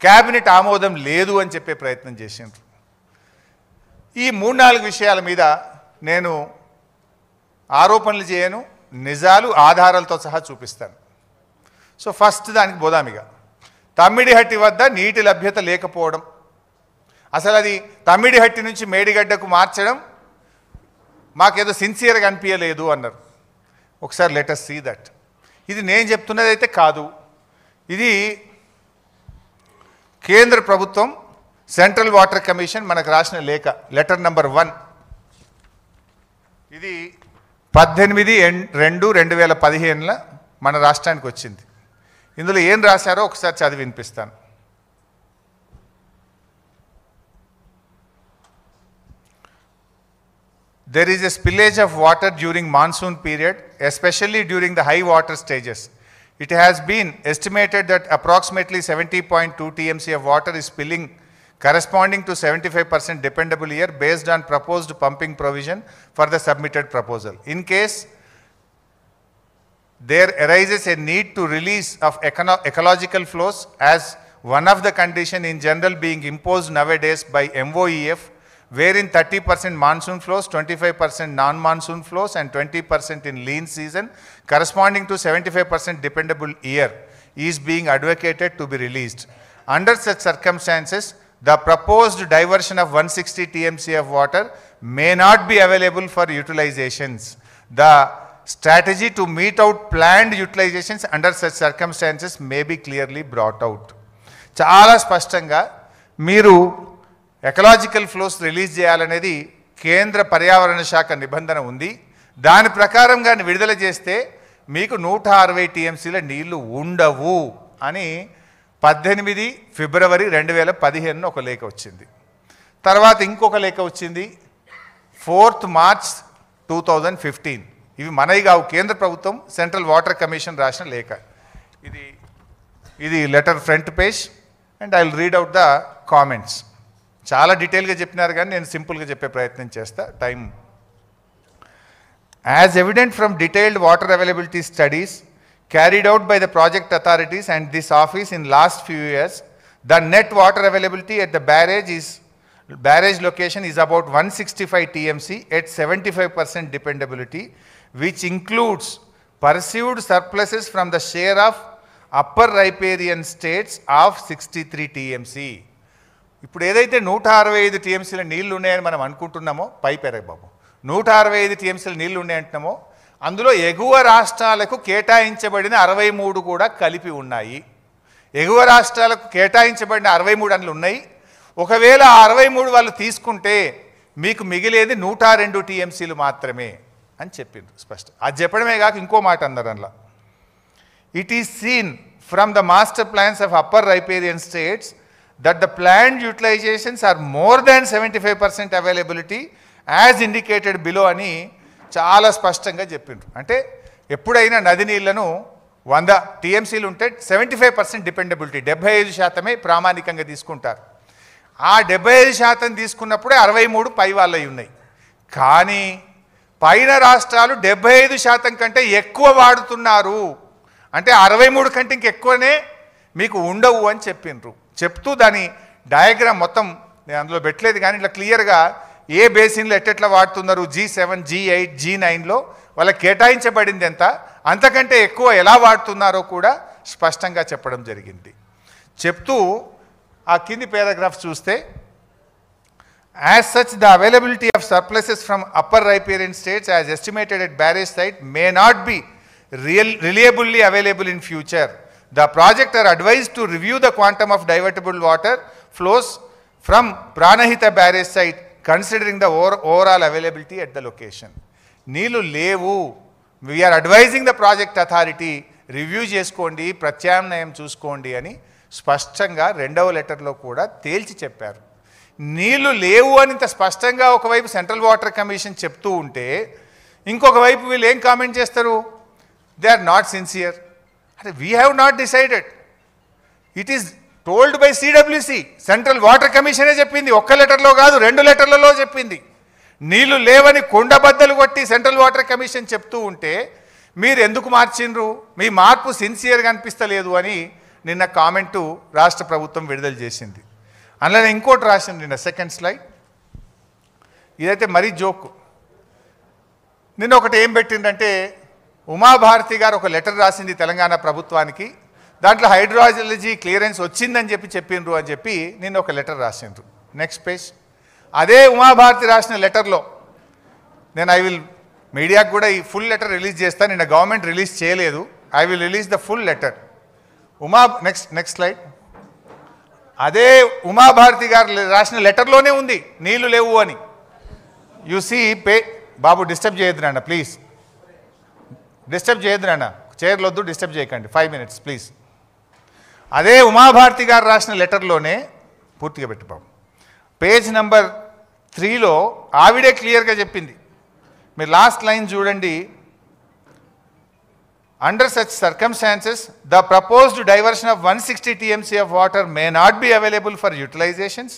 Cabinet ఆమోదం లేదు అని చెప్పే ప్రయత్నం చేసిండ్రు. ఈ 3-4 విషయాల మీద నేను ఆరోపణలు చేయను, నిజాలు ఆధారాలతో సహా చూపిస్తాను. సో ఫస్ట్ దానికి పోదామిగా. తమ్మిడిహట్టి వద్ద నీటి లభ్యత లేకపోవడం, అసలు అది తమ్మిడిహట్టి నుంచి మేడిగడ్డకు మార్చడం మాకేదో సిన్సియర్గా అనిపించలేదు అన్నారు. ఒకసారి లెట్ us see దట్. ఇది నేను చెప్తున్నది అయితే కాదు, ఇది కేంద్ర ప్రభుత్వం సెంట్రల్ వాటర్ కమిషన్ మనకు రాసిన లేఖ, లెటర్ నంబర్ 1. ఇది 18/2/2015 మన రాష్ట్రానికి వచ్చింది. ఇందులో ఏం రాశారో ఒకసారి చదివి వినిపిస్తాను. There is a spillage of water during monsoon period, especially during the high water stages. It has been estimated that approximately 70.2 TMC of water is spilling, corresponding to 75% dependable year based on proposed pumping provision for the submitted proposal. In case there arises a need to release of ecological flows as one of the condition in general being imposed nowadays by MOEF, wherein 30% monsoon flows, 25% non-monsoon flows and 20% in lean season corresponding to 75% dependable year is being advocated to be released. Under such circumstances, the proposed diversion of 160 TMC of water may not be available for utilizations. The strategy to meet out planned utilizations under such circumstances may be clearly brought out. చాలా స్పష్టంగా మీరు ecological flows release చేయాలనేది కేంద్ర పర్యావరణ శాఖ నిబంధన ఉంది. దాని ప్రకారంగా విడుదల చేస్తే మీకు 160 TMCల నీళ్లు ఉండవు అని 18 ఫిబ్రవరి 2015 ఒక లేఖ వచ్చింది. తర్వాత ఇంకొక లేఖ వచ్చింది 4th మార్చ్ 2015. ఇవి మనవి కావు, కేంద్ర ప్రభుత్వం సెంట్రల్ వాటర్ కమిషన్ రాసిన లేఖ. ఇది letter front page and I will read out the comments. చాలా డీటెయిల్గా చెప్పినారు కానీ నేను సింపుల్గా చెప్పే ప్రయత్నం చేస్తా, time. As evident from detailed water availability studies carried out by the project authorities and this office in last few years, the net water availability at the barrage location is about 165 TMC at 75% dependability, which includes perceived surpluses from the share of upper riparian states of 63 TMC. ఇప్పుడు ఏదైతే 165 TMCల నీళ్లు ఉన్నాయని మనం అనుకుంటున్నామో, పైపెరగ బాబు 165 TMCల నీళ్లు ఉన్నాయంటున్నామో, అందులో ఎగువ రాష్ట్రాలకు కేటాయించబడిన 63 కూడా కలిపి ఉన్నాయి. ఎగువ రాష్ట్రాలకు కేటాయించబడిన 63 అందులో ఉన్నాయి. ఒకవేళ ఆ 63 వాళ్ళు తీసుకుంటే మీకు మిగిలేది 102 TMCలు మాత్రమే అని చెప్పిండ్రు స్పష్టం. అది చెప్పడమే కాక ఇంకో మాట అన్నారు అందులో. It is seen from the master plans of upper riparian states that the planned utilizations are more than 75% availability as indicated below అని చాలా స్పష్టంగా చెప్పిండ్రు. అంటే ఎప్పుడైనా నది నీళ్లను 100 TMCలు ఉంటే 75% డిపెండబిలిటీ, 75% ప్రామాణికంగా తీసుకుంటారు. ఆ 75% తీసుకున్నప్పుడే 63 పై వాళ్ళవి ఉన్నాయి. కానీ పైన రాష్ట్రాలు 75% కంటే ఎక్కువ వాడుతున్నారు. అంటే 63 కంటే ఇంకెక్కువనే మీకు ఉండవు అని చెప్పిండ్రు. చెప్తూ దాని డయాగ్రామ్ మొత్తం నేను అందులో పెట్టలేదు కానీ ఇట్లా క్లియర్గా ఏ బేసిన్లో ఎట్టెట్లా వాడుతున్నారు, G7, G8, G9లో వాళ్ళకి కేటాయించబడింది ఎంత, అంతకంటే ఎక్కువ ఎలా వాడుతున్నారో కూడా స్పష్టంగా చెప్పడం జరిగింది. చెప్తూ ఆ కింది పారాగ్రాఫ్ చూస్తే, as such the availability of surpluses from upper riparian states as estimated at barrage site may not be reliably available in future. The project are advised to review the quantum of divertible water flows from Pranahita barrage site considering the overall availability at the location. నీళ్ళు లేవు, we are advising the project authority review చేసుకోండి, ప్రత్యామ్నాయం చూసుకోండి అని స్పష్టంగా 2వ లెటర్లో కూడా తేల్చి చెప్పారు. నీళ్లు లేవు అని ఇంత స్పష్టంగా ఒకవైపు సెంట్రల్ వాటర్ కమిషన్ చెప్తూ ఉంటే ఇంకొక వైపు వీళ్ళు ఏం కామెంట్ చేస్తారు, దే ఆర్ నాట్ సిన్సియర్. అంటే we have not decided, it is told by CWC. Central water కమిషనే చెప్పింది, ఒక్క లెటర్లో కాదు 2 లెటర్లలో చెప్పింది. నీళ్లు లేవని కొండబద్దలు కొట్టి సెంట్రల్ వాటర్ కమిషన్ చెప్తూ ఉంటే మీరు ఎందుకు మార్చిండ్రు, మీ మార్పు సిన్సియర్గా అనిపిస్తలేదు అని నిన్న కామెంటు రాష్ట్ర ప్రభుత్వం విడుదల చేసింది. అందులో ఇంకోటి రాసింది నిన్న సెకండ్ స్లైడ్. ఇదైతే మరీ జోకు. నిన్న ఒకటి ఏం పెట్టిందంటే ఉమాభారతి గారు ఒక లెటర్ రాసింది తెలంగాణ ప్రభుత్వానికి. దాంట్లో హైడ్రాలజీ క్లియరెన్స్ వచ్చిందని చెప్పిండ్రు అని చెప్పి నిన్న ఒక లెటర్ రాసిండ్రు. Next page. అదే ఉమాభారతి రాసిన లెటర్లో నేను మీడియాకు కూడా ఈ ఫుల్ లెటర్ రిలీజ్ చేస్తాను. నిన్న గవర్నమెంట్ రిలీజ్ చేయలేదు. I will release the full letter. Next slide. అదే ఉమాభారతి గారు రాసిన లెటర్లోనే ఉంది నీళ్లు లేవు అని. యు సీ బాబు డిస్టర్బ్ చేయొద్దు నాన్న ప్లీజ్, డిస్టర్బ్ చేయొద్దు నాన్న, చైర్లు వద్దు, డిస్టర్బ్ చేయకండి, 5 minutes ప్లీజ్. అదే ఉమాభారతి గారు రాసిన లెటర్లోనే పూర్తిగా పెట్టు బాబు. పేజ్ నెంబర్ 3లో ఆవిడే క్లియర్గా చెప్పింది. మీరు లాస్ట్ లైన్ చూడండి. Under such circumstances the proposed diversion of 160 TMC of water may not be available for utilizations.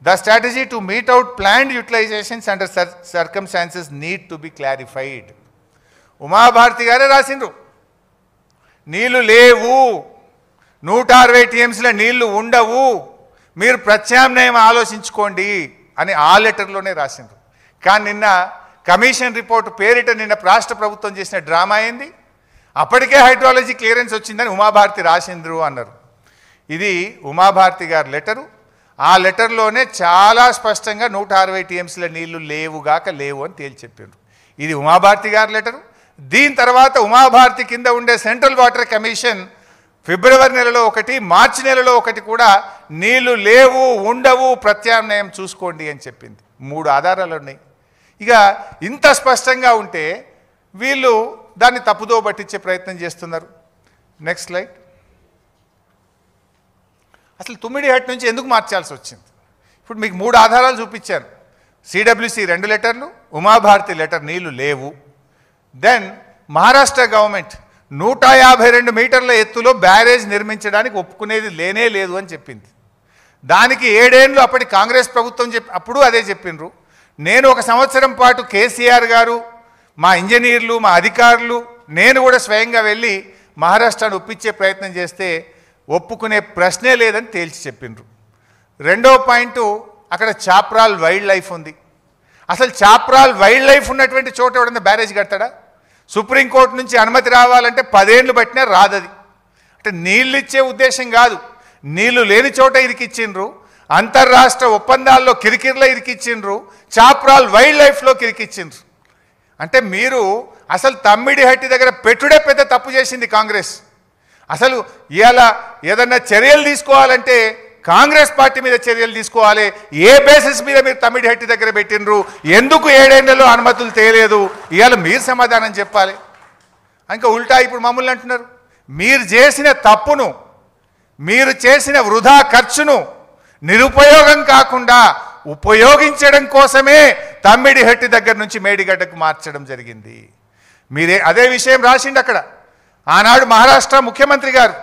The strategy to meet out planned utilizations under circumstances need to be clarified. Uma Bharti గారే రాసిండ్రు నీళ్లు లేవు, 160 TMCల నీళ్లు ఉండవు, మీరు ప్రత్యామ్నాయం ఆలోచించుకోండి అని ఆ లెటర్లోనే రాసిండ్రు. కానీ నిన్న కమిషన్ రిపోర్ట్ పేరిట నిన్న రాష్ట్ర ప్రభుత్వం చేసిన డ్రామా ఏంది? అప్పటికే హైడ్రాలజీ క్లియరెన్స్ వచ్చిందని ఉమాభారతి రాసిండ్రు అన్నారు. ఇది ఉమాభారతి గారి లెటరు. ఆ లెటర్లోనే చాలా స్పష్టంగా 160 TMCల నీళ్లు లేవుగాక లేవు అని తేల్చి చెప్పిండ్రు. ఇది ఉమాభారతి గారి లెటరు. దీని తర్వాత ఉమాభారతి కింద ఉండే సెంట్రల్ వాటర్ కమిషన్ ఫిబ్రవరి నెలలో ఒకటి, మార్చి నెలలో ఒకటి కూడా నీళ్లు లేవు, ఉండవు, ప్రత్యామ్నాయం చూసుకోండి అని చెప్పింది. 3 ఆధారాలు ఉన్నాయి. ఇక ఇంత స్పష్టంగా ఉంటే వీళ్ళు దాన్ని తప్పుదో పట్టించే ప్రయత్నం చేస్తున్నారు. Next slide. అసలు తుమ్మిడిహట్టు నుంచి ఎందుకు మార్చాల్సి వచ్చింది? ఇప్పుడు మీకు 3 ఆధారాలు చూపించాను. CWC 2 లెటర్లు, ఉమాభారతి లెటర్ నీళ్లు లేవు. దెన్ మహారాష్ట్ర గవర్నమెంట్ 152 మీటర్ల ఎత్తులో బ్యారేజ్ నిర్మించడానికి ఒప్పుకునేది లేనే లేదు అని చెప్పింది. దానికి 7 ఏళ్ళు అప్పటి కాంగ్రెస్ ప్రభుత్వం అప్పుడు అదే చెప్పిండ్రు. నేను 1 సంవత్సరం పాటు కేసీఆర్ గారు, మా ఇంజనీర్లు, మా అధికారులు, నేను కూడా స్వయంగా వెళ్ళి మహారాష్ట్రాన్ని ఒప్పించే ప్రయత్నం చేస్తే ఒప్పుకునే ప్రశ్నే లేదని తేల్చి చెప్పిండ్రు. 2వ పాయింట్, అక్కడ చాప్రాల్ వైల్డ్ లైఫ్ ఉంది. అసలు చాప్రాల్ వైల్డ్ లైఫ్ ఉన్నటువంటి చోట ఎవడన్నా బ్యారేజ్ కడతాడా? సుప్రీంకోర్టు నుంచి అనుమతి రావాలంటే 10 ఏళ్ళు పట్టినా రాదది. అంటే నీళ్ళు ఇచ్చే ఉద్దేశం కాదు, నీళ్లు లేని చోట ఇరికిచ్చిండ్రు, అంతర్రాష్ట్ర ఒప్పందాల్లో కిరికిర్లో ఇరికిచ్చిండ్రు, చాప్రాల్ వైల్డ్ లైఫ్లో కిరికిచ్చిండ్రు. అంటే మీరు అసలు తమ్మిడిహట్టి దగ్గర పెట్టుడే పెద్ద తప్పు చేసింది కాంగ్రెస్. అసలు ఇవాళ ఏదన్నా చర్యలు తీసుకోవాలంటే కాంగ్రెస్ పార్టీ మీద చర్యలు తీసుకోవాలి. ఏ బేసిస్ మీద మీరు తమ్మిడిహట్టి దగ్గర పెట్టినరు? ఎందుకు 7 ఏళ్లలో అనుమతులు తేలేదు? ఇవాళ మీరు సమాధానం చెప్పాలి. ఇంకా ఉల్టా ఇప్పుడు మమ్మల్ని అంటున్నారు. మీరు చేసిన తప్పును, మీరు చేసిన వృధా ఖర్చును నిరుపయోగం కాకుండా ఉపయోగించడం కోసమే తమ్మిడిహట్టి దగ్గర నుంచి మేడిగడ్డకు మార్చడం జరిగింది. మీరే అదే విషయం రాసిండు అక్కడ. ఆనాడు మహారాష్ట్ర ముఖ్యమంత్రి గారు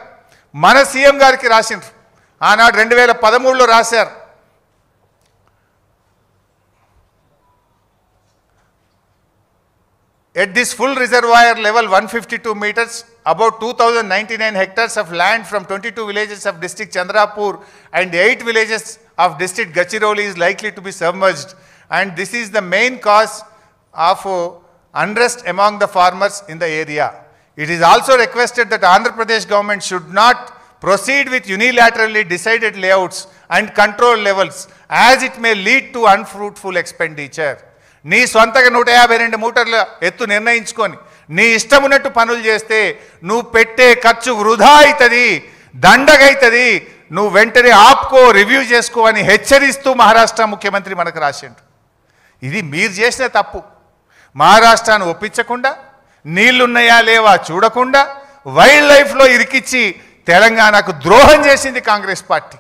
మన సీఎం గారికి రాసిండ్రు. ఆనాడు 2013లో రాశారు. At this full reservoir level 152 meters, about 2099 hectares of land from 22 villages of district Chandrapur and 8 villages of district Gachiroli is likely to be submerged, and this is the main cause of unrest among the farmers in the area. It is also requested that Andhra Pradesh government should not proceed with unilaterally decided layouts and control levels, as it may lead to unfruitful expenditure. నీ సొంతగా 152 మీటర్ల ఎత్తు నిర్ణయించుకొని నీ ఇష్టం ఉన్నట్టు పనులు చేస్తే నువ్వు పెట్టే ఖర్చు వృధా అవుతుంది, దండగైతుంది. నువ్వు వెంటనే ఆపుకో, రివ్యూ చేసుకో అని హెచ్చరిస్తూ మహారాష్ట్ర ముఖ్యమంత్రి మనకు రాసిండు. ఇది మీరు చేసిన తప్పు. మహారాష్ట్రాన్ని ఒప్పించకుండా, నీళ్లున్నాయా లేవా చూడకుండా, వైల్డ్ లైఫ్లో ఇరికిచ్చి తెలంగాణకు ద్రోహం చేసింది కాంగ్రెస్ పార్టీ.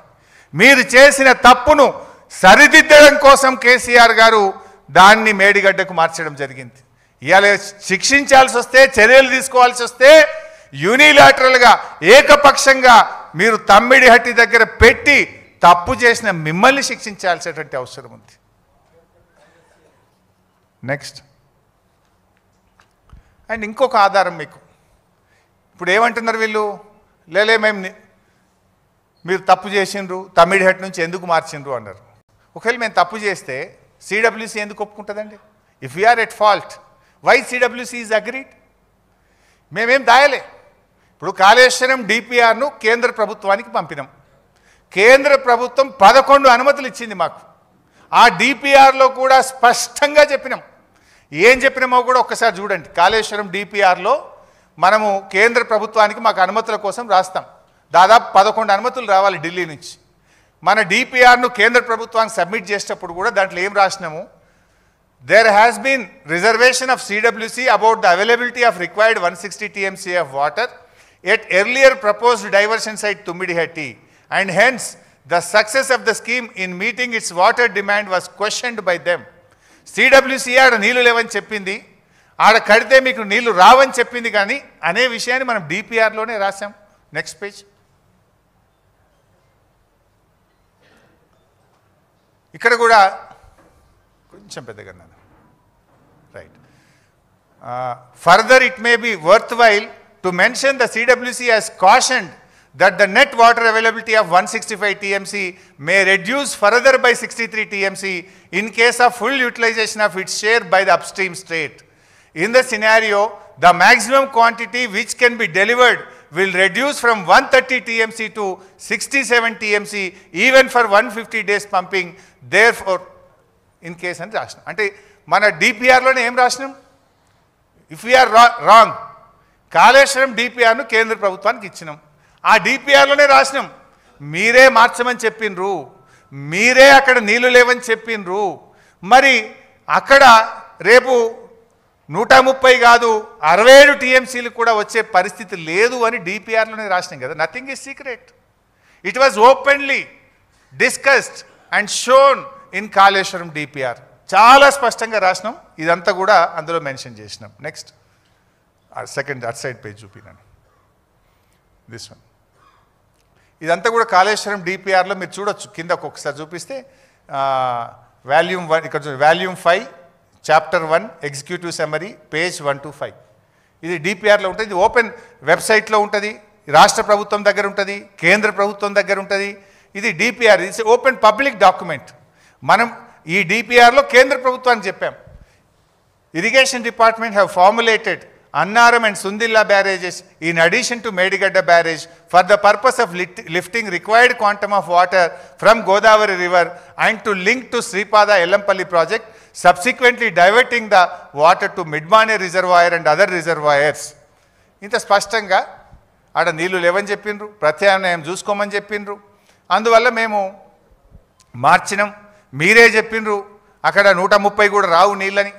మీరు చేసిన తప్పును సరిదిద్దడం కోసం కేసీఆర్ గారు దాన్ని మేడిగడ్డకు మార్చడం జరిగింది. ఇవాళ శిక్షించాల్సి వస్తే, చర్యలు తీసుకోవాల్సి వస్తే యూనిలాటరల్గా ఏకపక్షంగా మీరు తమ్మిడిహట్టి దగ్గర పెట్టి తప్పు చేసిన మిమ్మల్ని శిక్షించాల్సినటువంటి అవసరం ఉంది. నెక్స్ట్. అండ్ ఇంకొక ఆధారం మీకు. ఇప్పుడు ఏమంటున్నారు వీళ్ళు? లేలే మేము మీరు తప్పు చేసిండ్రు, తమిడిహట్ నుంచి ఎందుకు మార్చిండ్రు అన్నారు. ఒకవేళ మేము తప్పు చేస్తే సిడబ్ల్యూసి ఎందుకు ఒప్పుకుంటుందండి? If we are at fault, why CWC is agreed? మేమేం దాయలే. ఇప్పుడు కాళేశ్వరం డిపిఆర్ను కేంద్ర ప్రభుత్వానికి పంపినాం. కేంద్ర ప్రభుత్వం 11 అనుమతులు ఇచ్చింది మాకు. ఆ డిపిఆర్లో కూడా స్పష్టంగా చెప్పినాం. ఏం చెప్పినామో కూడా ఒక్కసారి చూడండి. కాళేశ్వరం డిపిఆర్లో మనము కేంద్ర ప్రభుత్వానికి మాకు అనుమతుల కోసం రాస్తాం. దాదాపు 11 అనుమతులు రావాలి ఢిల్లీ నుంచి. మన డిపిఆర్ను కేంద్ర ప్రభుత్వానికి సబ్మిట్ చేసేటప్పుడు కూడా దాంట్లో ఏం రాసినాము? There has been reservation of CWC about the availability of required 160 TMC of water at earlier proposed diversion site Tummidihatti, and hence the success of the scheme in meeting its water demand was questioned by them. CWC ఆడ నీళ్లు లేవని చెప్పింది, ఆడ కడితే మీకు నీళ్లు రావని చెప్పింది, కానీ అనే విషయాన్ని మనం డిపిఆర్లోనే రాసాం. Next page. ఇక్కడ కూడా కొంచెం పెద్దగా right. Further, it may be worthwhile to mention the CWC has cautioned that the net water availability of 165 TMC may reduce further by 63 TMC in case of full utilization of its share by the upstream state. In the scenario, the maximum quantity which can be delivered will reduce from 130 TMC to 67 TMC even for 150 days pumping. Therefore, in case అని రాసినాం. అంటే మన డిపిఆర్లోనే ఏం రాసినాం? If we are wrong, Kaleshwaram డిపిఆర్ను కేంద్ర ప్రభుత్వానికి ఇచ్చినాం. ఆ డిపిఆర్లోనే రాసినాం మీరే మార్చమని చెప్పిండ్రు, మీరే అక్కడ నీళ్లు లేవని చెప్పిండ్రు. మరి అక్కడ రేపు 130 కాదు 67 TMCలు కూడా వచ్చే పరిస్థితి లేదు అని డిపిఆర్లోనే రాసినాం కదా. Nothing is secret. It was openly discussed and shown in Kaleshwaram DPR. చాలా స్పష్టంగా రాసినాం. ఇదంతా కూడా అందులో మెన్షన్ చేసినాం. Next second at side page చూపినాను, దిస్ వన్. ఇదంతా కూడా కాళేశ్వరం డిపిఆర్లో మీరు చూడొచ్చు. కింద ఒక్కొక్కసారి చూపిస్తే వాల్యూమ్ 1, ఇక్కడ volume 5 chapter 1 executive summary page 1 to 5. ఇది డిపిఆర్లో ఉంటుంది. ఇది ఓపెన్ వెబ్సైట్లో ఉంటుంది. రాష్ట్ర ప్రభుత్వం దగ్గర ఉంటుంది, కేంద్ర ప్రభుత్వం దగ్గర ఉంటుంది. ఇది DPR, it's open public document. మనం ఈ డిపిఆర్లో కేంద్ర ప్రభుత్వానికి చెప్పాం, irrigation department have formulated Annaram and Sundilla barrages in addition to Medigadda barrage for the purpose of lifting required quantum of water from Godavari river and to link to Sripada Ellampalli project, subsequently diverting the water to Midmane reservoir and other reservoirs. ఇంత స్పష్టంగా ఆడ నీళ్లు లేవని చెప్పిండ్రు, ప్రత్యామ్నాయం చూసుకోమని చెప్పిండ్రు. అందువల్ల మేము మార్చినాం. మీరే చెప్పిండ్రు అక్కడ 130 కూడా రావు నీళ్ళని.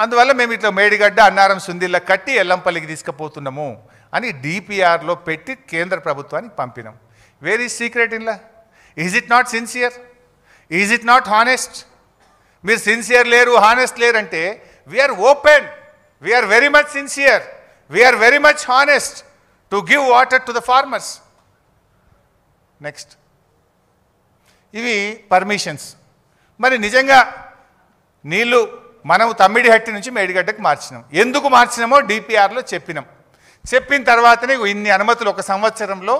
అందువల్ల మేము ఇట్లా మేడిగడ్డ, అన్నారం, సుందిల్ల కట్టి ఎల్లంపల్లికి తీసుకుపోతున్నాము అని డిపిఆర్లో పెట్టి కేంద్ర ప్రభుత్వానికి పంపినాం. వేర్ ఈజ్ సీక్రెట్ ఇన్లా? Is it not sincere? Is it not honest? మీరు సిన్సియర్ లేరు, హానెస్ట్ లేరు అంటే we are open, we are very much sincere, we are very much honest to give water to the farmers. Next, ఇవి పర్మిషన్స్. మరి నిజంగా నీళ్ళు మనం తమ్మిడిహట్టి నుంచి మేడిగడ్డకు మార్చినాం. ఎందుకు మార్చినామో డిపిఆర్లో చెప్పినాం. చెప్పిన తర్వాతనే ఇన్ని అనుమతులు ఒక సంవత్సరంలో.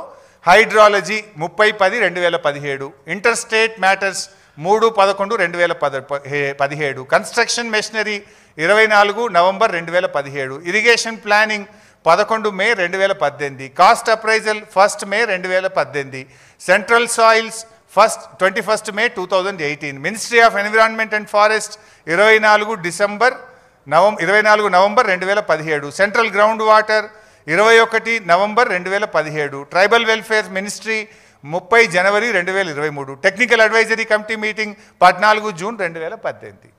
Hydrology 30/10/2017, inter state matters 3/11/2017, construction machinery 24 November 2017, irrigation planning 11 May 2018, cost appraisal 1 May 2018, central soils 21 May 2018, ministry of environment and forest 24 November 2017, central ground water 21 November 2017, tribal welfare ministry 30 January 2023, technical advisory committee meeting 14 June 2018.